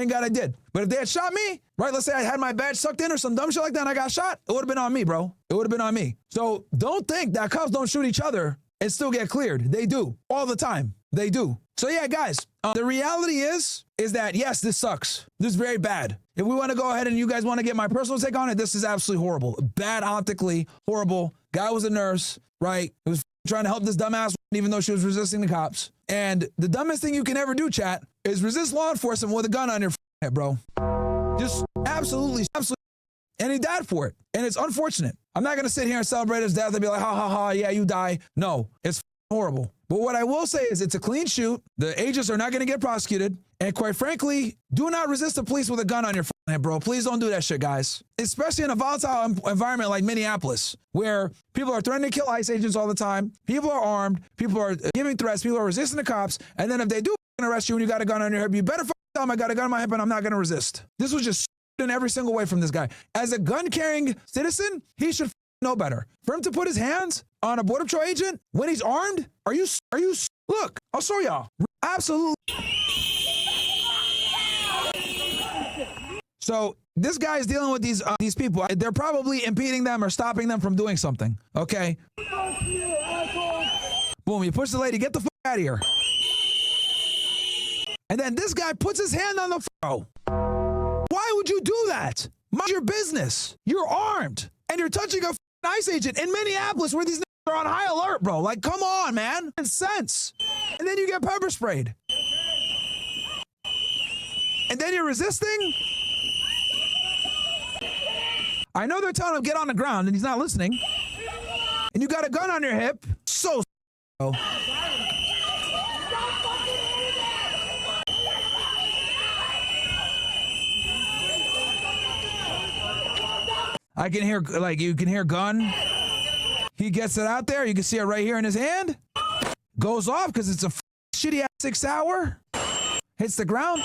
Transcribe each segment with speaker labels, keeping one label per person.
Speaker 1: Thank God I did. But if they had shot me, right, let's say I had my badge sucked in or some dumb shit like that and I got shot, it would have been on me, bro. It would have been on me. So don't think that cops don't shoot each other and still get cleared. They do. All the time. They do. So yeah, guys, the reality is that, yes, this sucks. This is very bad. If we want to go ahead and you guys want to get my personal take on it, this is absolutely horrible. Bad optically, horrible. Guy was a nurse, right? He was trying to help this dumbass even though she was resisting the cops. And the dumbest thing you can ever do, chat, is resist law enforcement with a gun on your head, bro. Just absolutely. And he died for it. And it's unfortunate. I'm not going to sit here and celebrate his death and be like, ha, ha, ha, yeah, you die. No, it's horrible. But what I will say is it's a clean shoot. The agents are not going to get prosecuted. And quite frankly, do not resist the police with a gun on your head, bro. Please don't do that shit, guys. Especially in a volatile environment like Minneapolis, where people are threatening to kill ICE agents all the time. People are armed. People are giving threats. People are resisting the cops. And then if they do arrest you and you got a gun on your head, you better tell them I got a gun on my hip and I'm not going to resist. This was just in every single way from this guy. As a gun-carrying citizen, he should know better. For him to put his hands on a Border Patrol agent when he's armed, are you, look, I'll show y'all. Absolutely. So this guy is dealing with these people. They're probably impeding them or stopping them from doing something, okay? Boom, you push the lady, get the fuck out of here. And then this guy puts his hand on the phone. Why would you do that? Mind your business. You're armed and you're touching a ICE agent in Minneapolis where these niggas are on high alert, bro. Like, come on, man. It's sense. And then you get pepper sprayed. And then you're resisting. I know they're telling him get on the ground and he's not listening. And you got a gun on your hip. So, bro. I can hear, like, you can hear gun. He gets it out there. You can see it right here in his hand. Goes off because it's a shitty ass 6 hour. Hits the ground.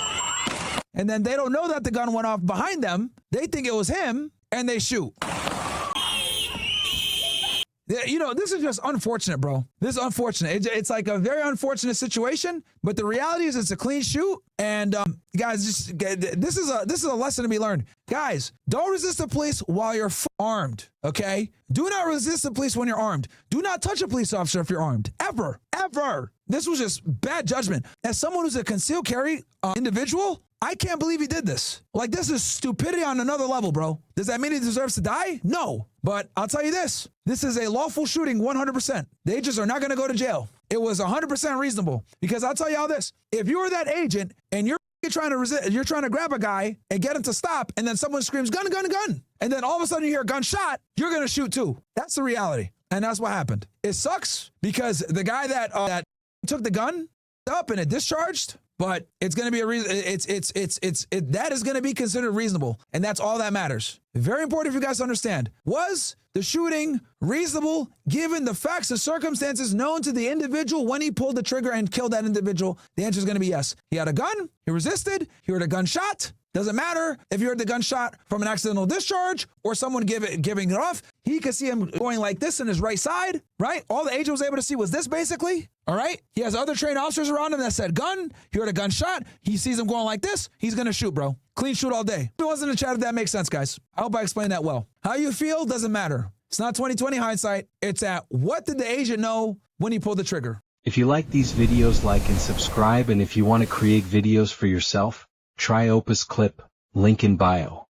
Speaker 1: And then they don't know that the gun went off behind them. They think it was him and they shoot. You know, this is just unfortunate, bro. This is unfortunate. It's like a very unfortunate situation, but the reality is it's a clean shoot. And guys, this is a lesson to be learned. Guys, don't resist the police while you're armed, okay? Do not resist the police when you're armed. Do not touch a police officer if you're armed, ever, ever. This was just bad judgment. As someone who's a concealed carry individual, I can't believe he did this. Like, this is stupidity on another level, bro. Does that mean he deserves to die? No. But I'll tell you this. This is a lawful shooting 100%. The agents are not going to go to jail. It was 100% reasonable. Because I'll tell you all this. If you were that agent and you're trying to resist, you're trying to grab a guy and get him to stop, and then someone screams, gun, gun, gun. And then all of a sudden you hear a gunshot, you're going to shoot too. That's the reality. And that's what happened. It sucks because the guy that took the gun up and it discharged, but it's going to be a reason. That is going to be considered reasonable. And that's all that matters. Very important for you guys to understand. Was the shooting reasonable given the facts and circumstances known to the individual when he pulled the trigger and killed that individual? The answer is going to be yes. He had a gun. He resisted. He heard a gunshot. Doesn't matter if you heard the gunshot from an accidental discharge or someone giving it off. He could see him going like this in his right side, right? All the agent was able to see was this basically, all right? He has other trained officers around him that said gun. He heard a gunshot. He sees him going like this. He's going to shoot, bro. Clean shoot all day. If it wasn't in the chat, if that makes sense, guys. I hope I explained that well. How you feel doesn't matter. It's not 20/20 hindsight. It's at what did the agent know when he pulled the trigger?
Speaker 2: If you like these videos, like and subscribe, and if you want to create videos for yourself, try Opus Clip, link in bio.